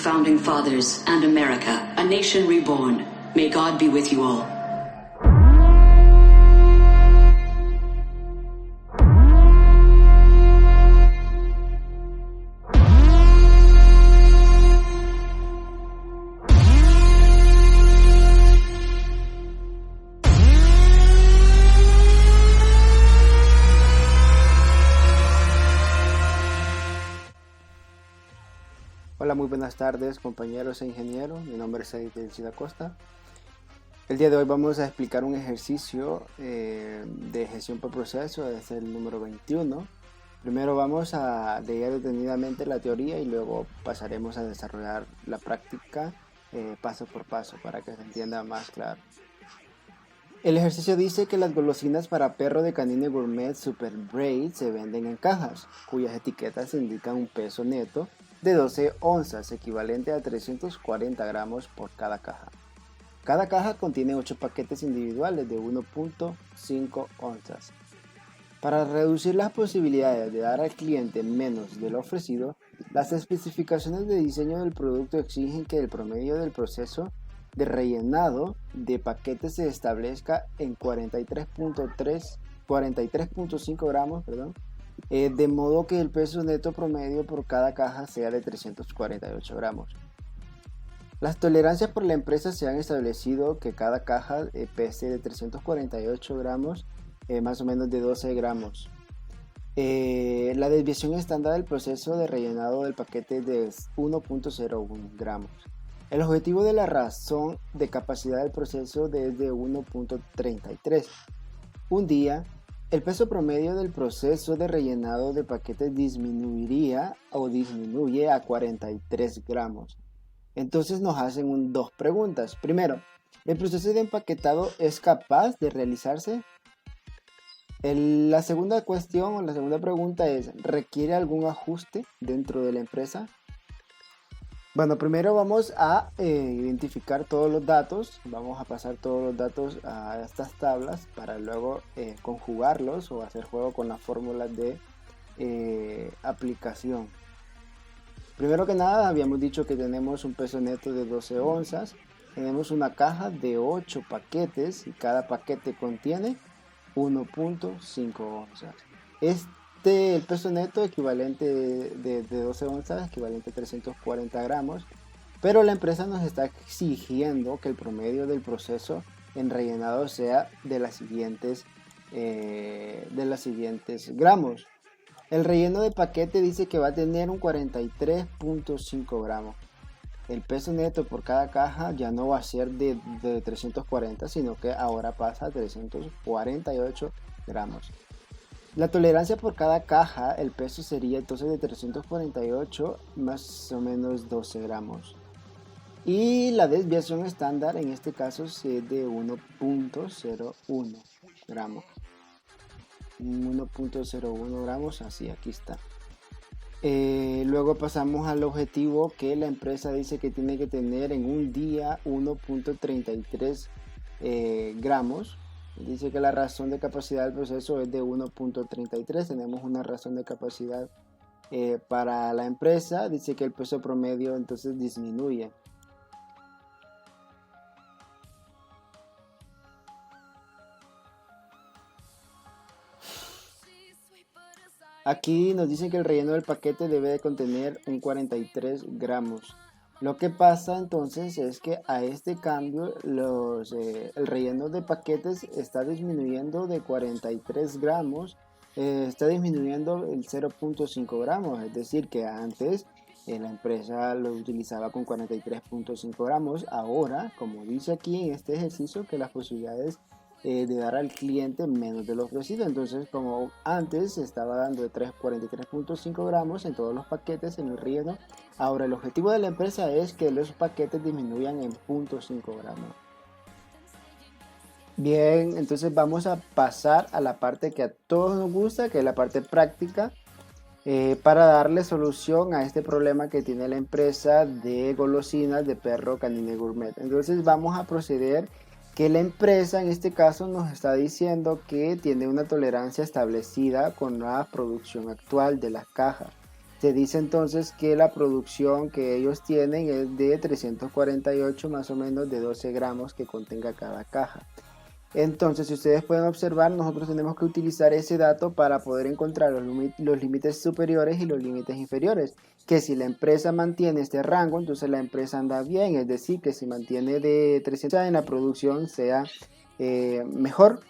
founding fathers and America, a nation reborn. May God be with you all. Hola, muy buenas tardes compañeros e ingenieros, mi nombre es Edith da Costa. El día de hoy vamos a explicar un ejercicio de gestión por proceso, es el número 21. Primero vamos a leer detenidamente la teoría y luego pasaremos a desarrollar la práctica paso por paso para que se entienda más claro. El ejercicio dice que las golosinas para perro de Canine Gourmet Super Braid se venden en cajas, cuyas etiquetas indican un peso neto de 12 onzas, equivalente a 340 gramos por cada caja. Cada caja contiene 8 paquetes individuales de 1.5 onzas. Para reducir las posibilidades de dar al cliente menos de lo ofrecido, las especificaciones de diseño del producto exigen que el promedio del proceso de rellenado de paquetes se establezca en 43.5 gramos, de modo que el peso neto promedio por cada caja sea de 348 gramos. Las tolerancias por la empresa se han establecido que cada caja pese de 348 gramos, más o menos de 12 gramos. La desviación estándar del proceso de rellenado del paquete es de 1.01 gramos. El objetivo de la razón de capacidad del proceso es de 1.33. Un día, el peso promedio del proceso de rellenado de paquetes disminuye a 43 gramos. Entonces nos hacen dos preguntas. Primero, ¿el proceso de empaquetado es capaz de realizarse? La segunda cuestión o la segunda pregunta es, ¿requiere algún ajuste dentro de la empresa? Bueno, primero vamos a identificar todos los datos, vamos a pasar todos los datos a estas tablas para luego conjugarlos o hacer juego con las fórmulas de aplicación. Primero que nada habíamos dicho que tenemos un peso neto de 12 onzas, tenemos una caja de 8 paquetes y cada paquete contiene 1.5 onzas. El peso neto equivalente de 12 onzas, equivalente a 340 gramos, pero la empresa nos está exigiendo que el promedio del proceso en rellenado sea de las siguientes gramos. El relleno de paquete dice que va a tener un 43.5 gramos. El peso neto por cada caja ya no va a ser de 340, sino que ahora pasa a 348 gramos. La tolerancia por cada caja, el peso sería entonces de 348 más o menos 12 gramos. Y la desviación estándar en este caso es de 1.01 gramos. 1.01 gramos, así aquí está. Luego pasamos al objetivo que la empresa dice que tiene que tener en un día 1.33 gramos. Dice que la razón de capacidad del proceso es de 1.33. Tenemos una razón de capacidad para la empresa. Dice que el peso promedio entonces disminuye. Aquí nos dicen que el relleno del paquete debe de contener un 43 gramos. Lo que pasa entonces es que a este cambio el relleno de paquetes está disminuyendo de 43 gramos, está disminuyendo el 0.5 gramos, es decir que antes la empresa lo utilizaba con 43.5 gramos, ahora como dice aquí en este ejercicio que las posibilidades de dar al cliente menos de lo ofrecido, entonces como antes se estaba dando de 43.5 gramos en todos los paquetes en el relleno, ahora el objetivo de la empresa es que los paquetes disminuyan en 0.5 gramos. Bien, entonces vamos a pasar a la parte que a todos nos gusta, que es la parte práctica, para darle solución a este problema que tiene la empresa de golosinas de perro Canine Gourmet. Entonces vamos a proceder que la empresa en este caso nos está diciendo que tiene una tolerancia establecida con la producción actual de las cajas. Se dice entonces que la producción que ellos tienen es de 348 más o menos de 12 gramos que contenga cada caja. Entonces, si ustedes pueden observar, nosotros tenemos que utilizar ese dato para poder encontrar los límites superiores y los límites inferiores. Que si la empresa mantiene este rango, entonces la empresa anda bien, es decir, que si mantiene de 300 en la producción sea mejor.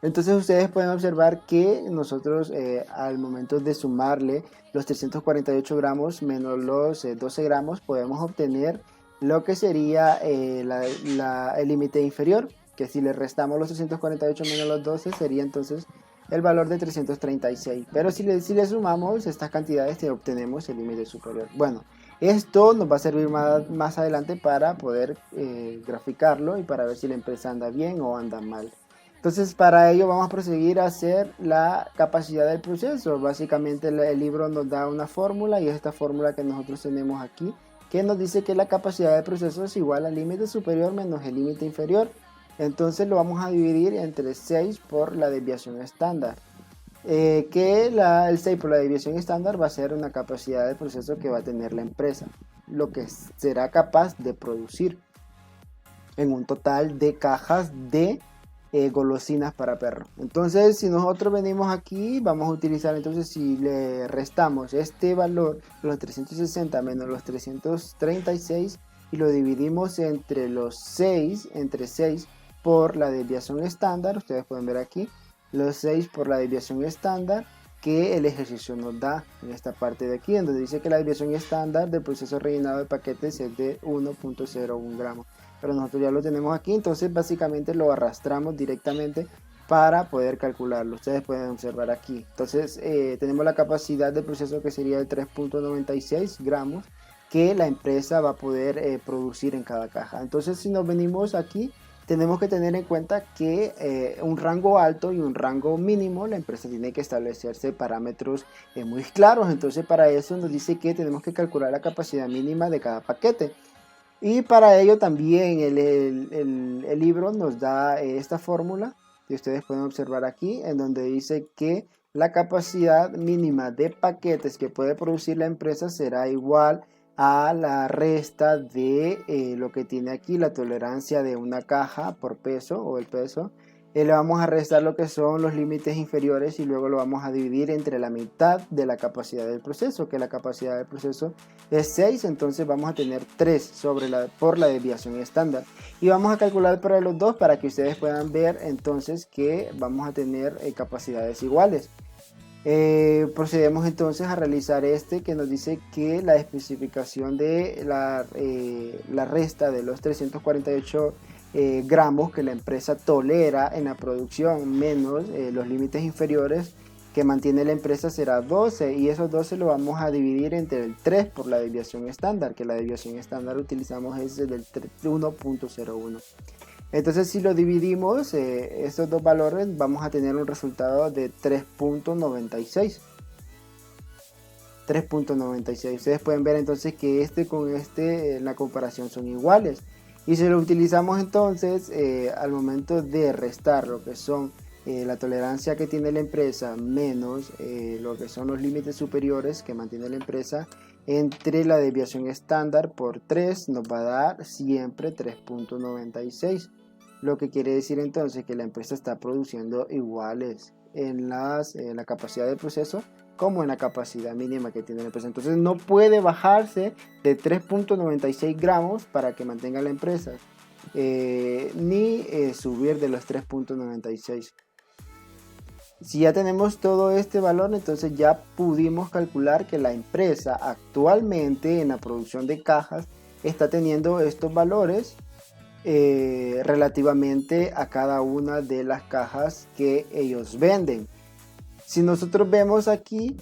Entonces ustedes pueden observar que nosotros al momento de sumarle los 348 gramos menos los 12 gramos podemos obtener lo que sería el límite inferior, que si le restamos los 348 menos los 12 sería entonces el valor de 336. Pero si le sumamos estas cantidades obtenemos el límite superior. Bueno, esto nos va a servir más adelante para poder graficarlo y para ver si la empresa anda bien o anda mal. Entonces para ello vamos a proseguir a hacer la capacidad del proceso. Básicamente el libro nos da una fórmula y esta fórmula que nosotros tenemos aquí que nos dice que la capacidad del proceso es igual al límite superior menos el límite inferior. Entonces lo vamos a dividir entre 6 por la desviación estándar. El 6 por la desviación estándar va a ser una capacidad del proceso que va a tener la empresa, lo que será capaz de producir en un total de cajas de golosinas para perro. Entonces si nosotros venimos aquí vamos a utilizar, entonces si le restamos este valor, los 360 menos los 336, y lo dividimos entre 6 por la desviación estándar, ustedes pueden ver aquí los 6 por la desviación estándar que el ejercicio nos da en esta parte de aquí, donde dice que la desviación estándar del proceso rellenado de paquetes es de 1.01 gramos. Pero nosotros ya lo tenemos aquí, entonces básicamente lo arrastramos directamente para poder calcularlo. Ustedes pueden observar aquí. Entonces tenemos la capacidad del proceso que sería de 3.96 gramos que la empresa va a poder producir en cada caja. Entonces si nos venimos aquí, tenemos que tener en cuenta que un rango alto y un rango mínimo, la empresa tiene que establecerse parámetros muy claros. Entonces para eso nos dice que tenemos que calcular la capacidad mínima de cada paquete. Y para ello también el libro nos da esta fórmula que ustedes pueden observar aquí, en donde dice que la capacidad mínima de paquetes que puede producir la empresa será igual a la resta de lo que tiene aquí, la tolerancia de una caja por peso o el peso. Le vamos a restar lo que son los límites inferiores y luego lo vamos a dividir entre la mitad de la capacidad del proceso, que la capacidad del proceso es 6, entonces vamos a tener 3 por la desviación estándar. Y vamos a calcular para los dos para que ustedes puedan ver entonces que vamos a tener capacidades iguales. Procedemos entonces a realizar que nos dice que la especificación de la resta de los 348 gramos que la empresa tolera en la producción menos los límites inferiores que mantiene la empresa será 12, y esos 12 lo vamos a dividir entre el 3 por la desviación estándar, que la desviación estándar utilizamos es del 1.01. Entonces si lo dividimos estos dos valores vamos a tener un resultado de 3.96. Ustedes pueden ver entonces que con la comparación son iguales. Y si lo utilizamos entonces al momento de restar lo que son la tolerancia que tiene la empresa menos lo que son los límites superiores que mantiene la empresa entre la desviación estándar por 3, nos va a dar siempre 3.96. Lo que quiere decir entonces que la empresa está produciendo iguales en la capacidad del proceso como en la capacidad mínima que tiene la empresa. Entonces no puede bajarse de 3.96 gramos para que mantenga la empresa, ni subir de los 3.96. Si ya tenemos todo este valor, entonces ya pudimos calcular que la empresa actualmente en la producción de cajas está teniendo estos valores relativamente a cada una de las cajas que ellos venden. Si nosotros vemos aquí,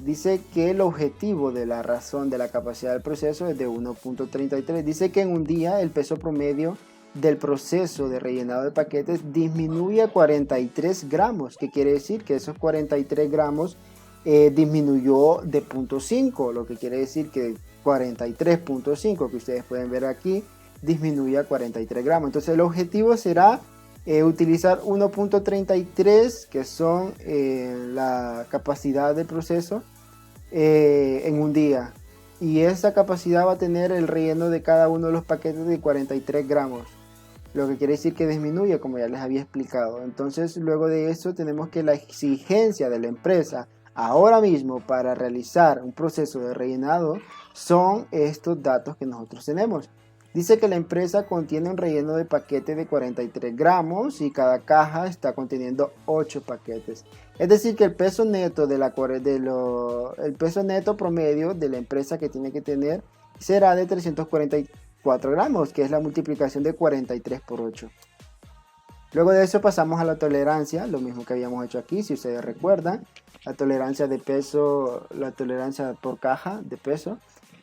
dice que el objetivo de la razón de la capacidad del proceso es de 1.33. Dice que en un día el peso promedio del proceso de rellenado de paquetes disminuye a 43 gramos. ¿Qué quiere decir? Que esos 43 gramos disminuyó de 0.5, lo que quiere decir que 43.5 que ustedes pueden ver aquí disminuye a 43 gramos. Entonces el objetivo será utilizar 1.33 que son la capacidad del proceso en un día. Y esa capacidad va a tener el relleno de cada uno de los paquetes de 43 gramos. Lo que quiere decir que disminuye, como ya les había explicado. Entonces, luego de eso tenemos que la exigencia de la empresa ahora mismo para realizar un proceso de rellenado son estos datos que nosotros tenemos. Dice que la empresa contiene un relleno de paquete de 43 gramos y cada caja está conteniendo 8 paquetes. Es decir, que el peso neto el peso neto promedio de la empresa que tiene que tener será de 344 gramos, que es la multiplicación de 43 por 8. Luego de eso pasamos a la tolerancia, lo mismo que habíamos hecho aquí, si ustedes recuerdan, la tolerancia de peso, la tolerancia por caja de peso.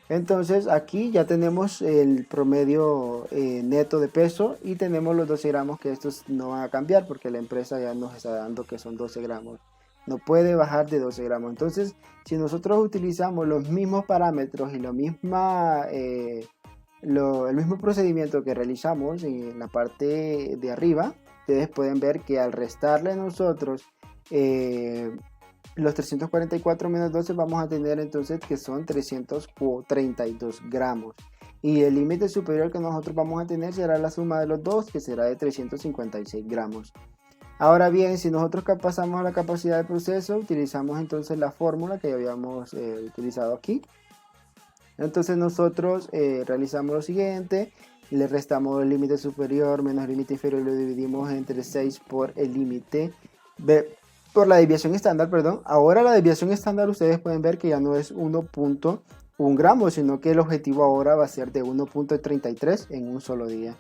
Entonces aquí ya tenemos el promedio neto de peso y tenemos los 12 gramos, que estos no van a cambiar porque la empresa ya nos está dando que son 12 gramos. No puede bajar de 12 gramos. Entonces, si nosotros utilizamos los mismos parámetros y el mismo procedimiento que realizamos en la parte de arriba, ustedes pueden ver que al restarle nosotros los 344 menos 12 vamos a tener entonces que son 332 gramos. Y el límite superior que nosotros vamos a tener será la suma de los dos, que será de 356 gramos. Ahora bien, si nosotros pasamos a la capacidad de proceso, utilizamos entonces la fórmula que ya habíamos utilizado aquí. Entonces nosotros realizamos lo siguiente, le restamos el límite superior menos el límite inferior y lo dividimos entre 6 por el límite por la desviación estándar, perdón. Ahora la desviación estándar ustedes pueden ver que ya no es 1.1 gramos, sino que el objetivo ahora va a ser de 1.33 en un solo día.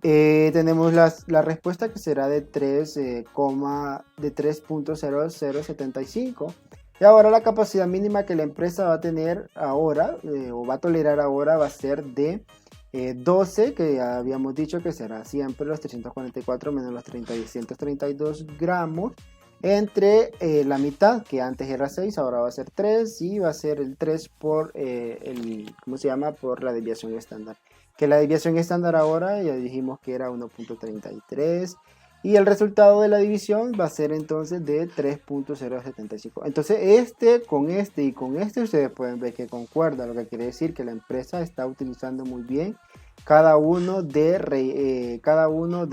Tenemos la respuesta que será de 3.0075. Y ahora la capacidad mínima que la empresa va a tener ahora, o va a tolerar ahora, va a ser de 12, que ya habíamos dicho que será siempre los 344 menos los 332 gramos, entre la mitad, que antes era 6, ahora va a ser 3, y va a ser el 3 por, por la desviación estándar. Que la desviación estándar ahora ya dijimos que era 1.33. Y el resultado de la división va a ser entonces de 3.075. Entonces con este y con este ustedes pueden ver que concuerda, lo que quiere decir que la empresa está utilizando muy bien cada uno de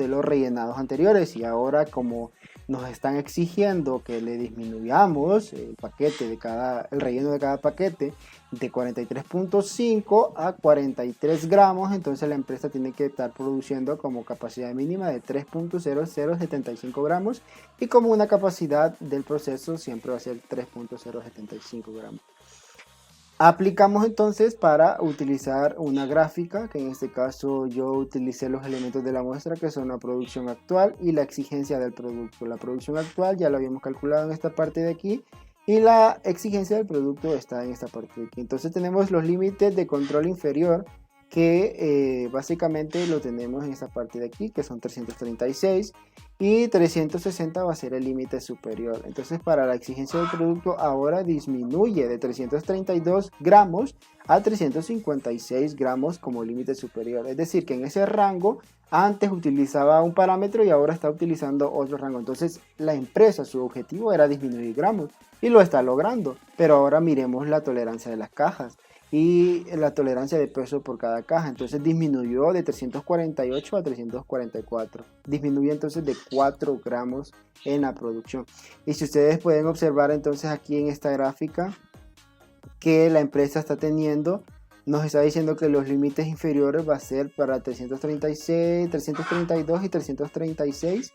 los rellenados anteriores. Y ahora, como nos están exigiendo que le disminuyamos el relleno de cada paquete de 43.5 a 43 gramos, entonces la empresa tiene que estar produciendo como capacidad mínima de 3.0075 gramos, y como una capacidad del proceso siempre va a ser 3.075 gramos. Aplicamos entonces para utilizar una gráfica, que en este caso yo utilicé los elementos de la muestra, que son la producción actual y la exigencia del producto. La producción actual ya lo habíamos calculado en esta parte de aquí, y la exigencia del producto está en esta parte de aquí. Entonces tenemos los límites de control inferior, que básicamente lo tenemos en esta parte de aquí, que son 336, y 360 va a ser el límite superior. Entonces, para la exigencia del producto ahora disminuye de 332 gramos a 356 gramos como límite superior. Es decir, que en ese rango antes utilizaba un parámetro y ahora está utilizando otro rango. Entonces, la empresa, su objetivo era disminuir gramos y lo está logrando. Pero ahora miremos la tolerancia de las cajas y la tolerancia de peso por cada caja. Entonces disminuyó de 348 a 344. Disminuye entonces de 4 gramos en la producción. Y si ustedes pueden observar entonces aquí en esta gráfica que la empresa está teniendo, nos está diciendo que los límites inferiores va a ser para 336, 332 y 336.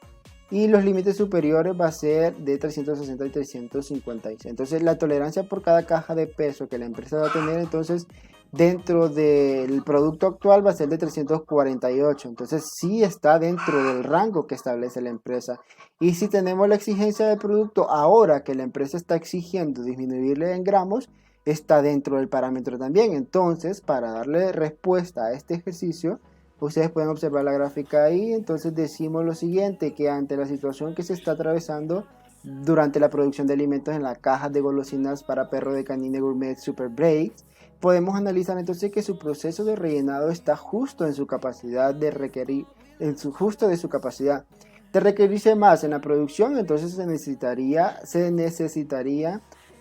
Y los límites superiores va a ser de 360 y 356. Entonces la tolerancia por cada caja de peso que la empresa va a tener entonces dentro del producto actual va a ser de 348. Entonces sí está dentro del rango que establece la empresa. Y si tenemos la exigencia del producto ahora que la empresa está exigiendo disminuirle en gramos, está dentro del parámetro también. Entonces, para darle respuesta a este ejercicio, ustedes pueden observar la gráfica ahí. Entonces decimos lo siguiente, que ante la situación que se está atravesando durante la producción de alimentos en las cajas de golosinas para perro de Canine Gourmet Super Breaks, podemos analizar entonces que su proceso de rellenado está justo en su capacidad de requerir, de su capacidad de requerirse más en la producción. Entonces se necesitaría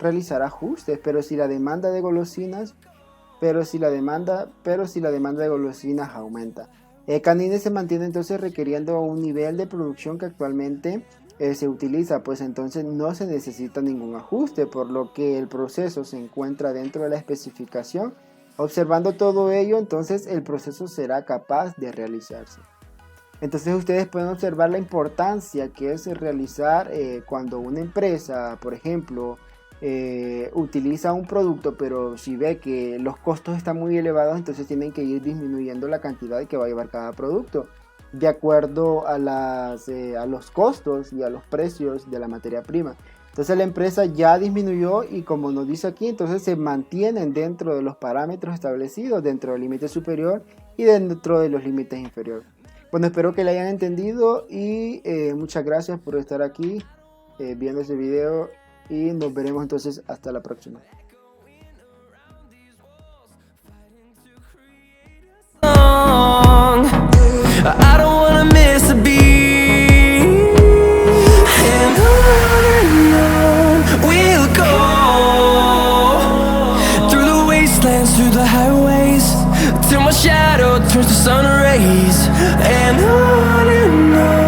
realizar ajustes, pero si la demanda de golosinas aumenta. Canine se mantiene entonces requiriendo un nivel de producción que actualmente se utiliza, pues entonces no se necesita ningún ajuste, por lo que el proceso se encuentra dentro de la especificación. Observando todo ello, entonces el proceso será capaz de realizarse. Entonces ustedes pueden observar la importancia que es realizar cuando una empresa, por ejemplo, utiliza un producto, pero si ve que los costos están muy elevados, entonces tienen que ir disminuyendo la cantidad que va a llevar cada producto de acuerdo a los costos y a los precios de la materia prima. Entonces la empresa ya disminuyó y, como nos dice aquí, entonces se mantienen dentro de los parámetros establecidos, dentro del límite superior y dentro de los límites inferiores. Bueno, espero que le hayan entendido y muchas gracias por estar aquí viendo este video y nos veremos entonces hasta la próxima. I don't wanna miss a beat, and on we'll go, through the wastelands, through the highways, till my shadow turns to sun rays, and on